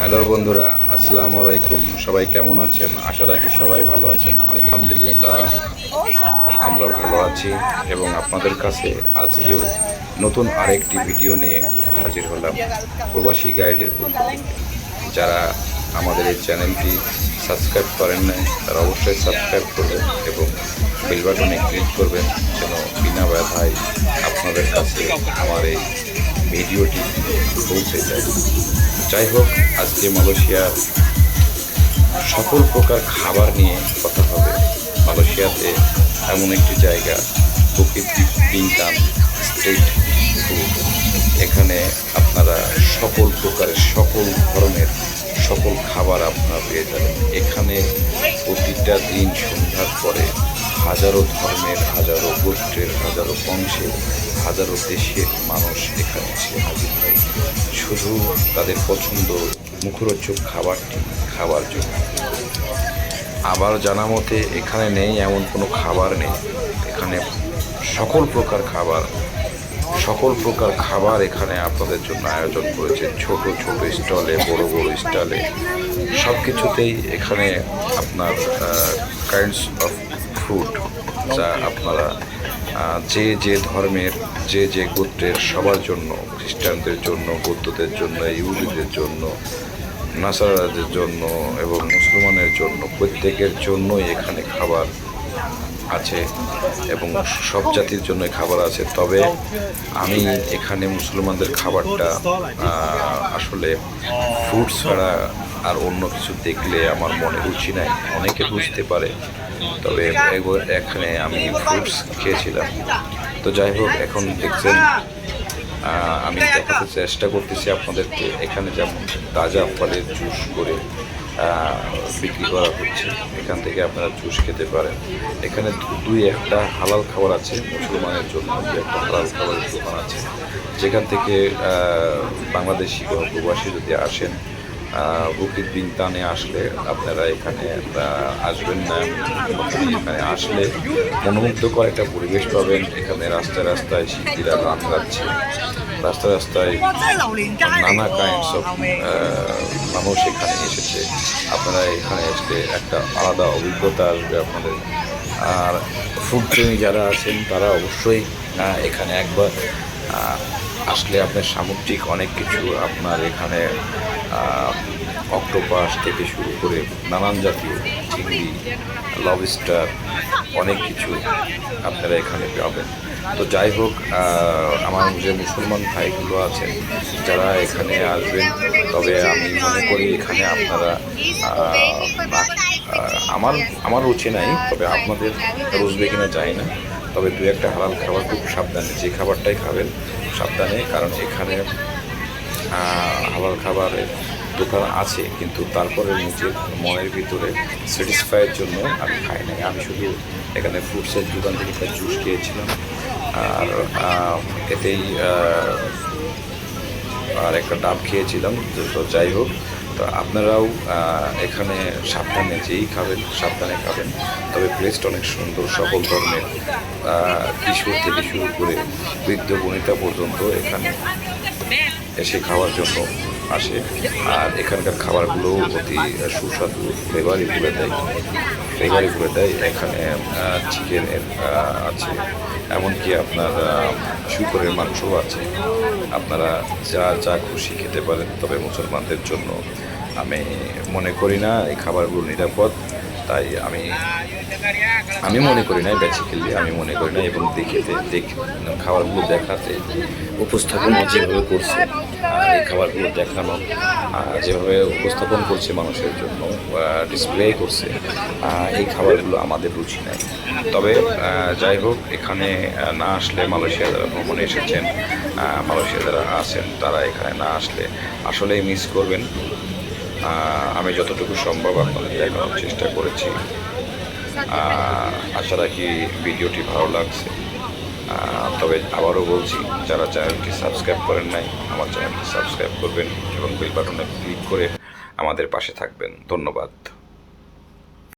Hello বন্ধুরা, আসসালামু আলাইকুম। সবাই কেমন আছেন? আশা রাখি সবাই ভালো আছেন। আলহামদুলিল্লাহ আমরা ভালো আছি এবং আপনাদের কাছে আজকেও নতুন আরেকটি ভিডিও নিয়ে হাজির হলাম প্রবাসী গাইডের পক্ষ থেকে। যারা আমাদের এই চ্যানেলটি সাবস্ক্রাইব করেন নাই তারা অবশ্যই সাবস্ক্রাইব করবেন এবং বেল বাটনে ক্লিক করবেন যেন বিনা বাধায় আপনাদের কাছে আমার এই ভিডিওটি পৌঁছে যায়। যাই হোক, আজকে মালয়েশিয়ার সকল প্রকার খাবার নিয়ে কথা হবে। মালয়েশিয়াতে এমন একটি জায়গা, বুকিত বিনতাং স্ট্রিট ফুড। এখানে আপনারা সকল প্রকারের সকল ধরনের সকল খাবার আপনারা পেয়ে যাবেন। এখানে প্রতিটা দিন সন্ধ্যার পরে হাজারো ধর্মের, হাজারো গোত্রের, হাজারো বংশের, হাজারো দেশের মানুষ এখানে এসে হাজির হয় শুধু তাদের পছন্দ মুখরোচক খাবারটি খাবার জন্য। আবার জানা মতে এখানে নেই এমন কোনো খাবার নেই। এখানে সকল প্রকার খাবার এখানে আপনাদের জন্য আয়োজন করেছে। ছোট ছোট স্টলে, বড় বড় স্টলে, সব কিছুতেই এখানে আপনার কাইন্ডস অফ ফুড, যা আপনারা যে যে ধর্মের, যে যে গোত্রের সবার জন্য, খ্রিস্টানদের জন্য, বৌদ্ধদের জন্য, ইহুদিদের জন্য, নাসারাদের জন্য এবং মুসলমানের জন্য, প্রত্যেকের জন্যই এখানে খাবার আছে এবং সব জাতির জন্য খাবার আছে। তবে আমি এখানে মুসলমানদের খাবারটা আসলে ফ্রুটস ছাড়া আর অন্য কিছু দেখলে আমার মনে রুচি নাই। অনেকে বুঝতে পারে, তবে এখানে আমি ফ্রুটস খেয়েছিলাম। তো যাই হোক, এখন দেখছেন আমি দেখাতে চেষ্টা করতেছি আপনাদেরকে এখানে যেমন তাজা ফলের জুস করে বিক্রি করা হচ্ছে। এখান থেকে আপনারা জুস খেতে পারেন। এখানে দুই একটা হালাল খাবার আছে মুসলমানের জন্য, দুই একটা হালাল খাবারের দোকান আছে, যেখান থেকে বাংলাদেশি কোনো প্রবাসী যদি আসেন বুকিত বিনতাংয়ে আসলে আপনারা এখানে আসবেন না। এখানে আসলে মনোমুগ্ধকর একটা পরিবেশ পাবেন। এখানে রাস্তায় রাস্তায় শিল্পীরা গান গাচ্ছে, রাস্তায় রাস্তায় নানা কাইন্ডস অফ মানুষ এখানে এসেছে। আপনারা এখানে এসে একটা আলাদা অভিজ্ঞতা আসবে আপনাদের। আর ফুড প্রেমী যারা আছেন তারা অবশ্যই এখানে একবার আসলে আপনার সামুদ্রিক অনেক কিছু আপনার এখানে অক্টোপাস থেকে শুরু করে নানান জাতীয় চিংড়ি, লবস্টার, অনেক কিছু আপনারা এখানে পাবেন। তো যাই হোক, আমার যে মুসলমান ভাইগুলো আছেন যারা এখানে আসবেন, তবে আমি মনে করি এখানে আপনারা আমার রুচি নাই, তবে আপনাদের রুচবে কিনা জানি না। তবে দু একটা হালাল খাবার খুব সাবধানে, যে খাবারটাই খাবেন সাবধানে, কারণ এখানে হালাল খাবারের দোকান আছে, কিন্তু তারপরে নিজের মনের ভিতরে স্যাটিসফাইয়ের জন্য আমি খাই নাই। আমি শুধু এখানে ফ্রুটসের দোকান থেকে একটা জুস খেয়েছিলাম, আর এতেই আর একটা ডাব খেয়েছিলাম। তো যাই হোক, তো আপনারাও এখানে সাবধানে যেই খাবেন সাবধানে খাবেন। তবে প্লেসটা অনেক সুন্দর, সকল ধরনের কিশোর থেকে শুরু করে বৃদ্ধ বনিতা পর্যন্ত এখানে এসে খাওয়ার জন্য আসে। আর এখানকার খাবারগুলোও অতি সুস্বাদু, ফ্লেভারি করে দেয়। এখানে চিকেনের আছে, এমনকি আপনার শুকরের মাংসও আছে। আপনারা যা যা খুশি খেতে পারেন। তবে মুসলমানদের জন্য আমি মনে করি না এই খাবারগুলো নিরাপদ, তাই আমি মনে করি না বেসিক্যালি, আমি মনে করি না। এবং খাবারগুলো দেখাতে উপস্থাপন যেভাবে করছে, এই খাবারগুলো দেখানো যেভাবে উপস্থাপন করছে মানুষের জন্য, ডিসপ্লে করছে, এই খাবারগুলো আমাদের রুচি নাই। তবে যাই হোক, এখানে না আসলে, মালয়েশিয়া যারা ভ্রমণে এসেছেন, মালয়েশিয়া যারা আছেন, তারা এখানে না আসলে আসলেই মিস করবেন। আমি যতটুকু সম্ভব আপনাদের দেখানোর চেষ্টা করেছি। আশা রাখি ভিডিওটি ভালো লাগছে। তবে আবারও বলছি, যারা চ্যানেলটি সাবস্ক্রাইব করেন নাই, আমার চ্যানেলটি সাবস্ক্রাইব করবেন এবং বেল বাটনে ক্লিক করে আমাদের পাশে থাকবেন। ধন্যবাদ।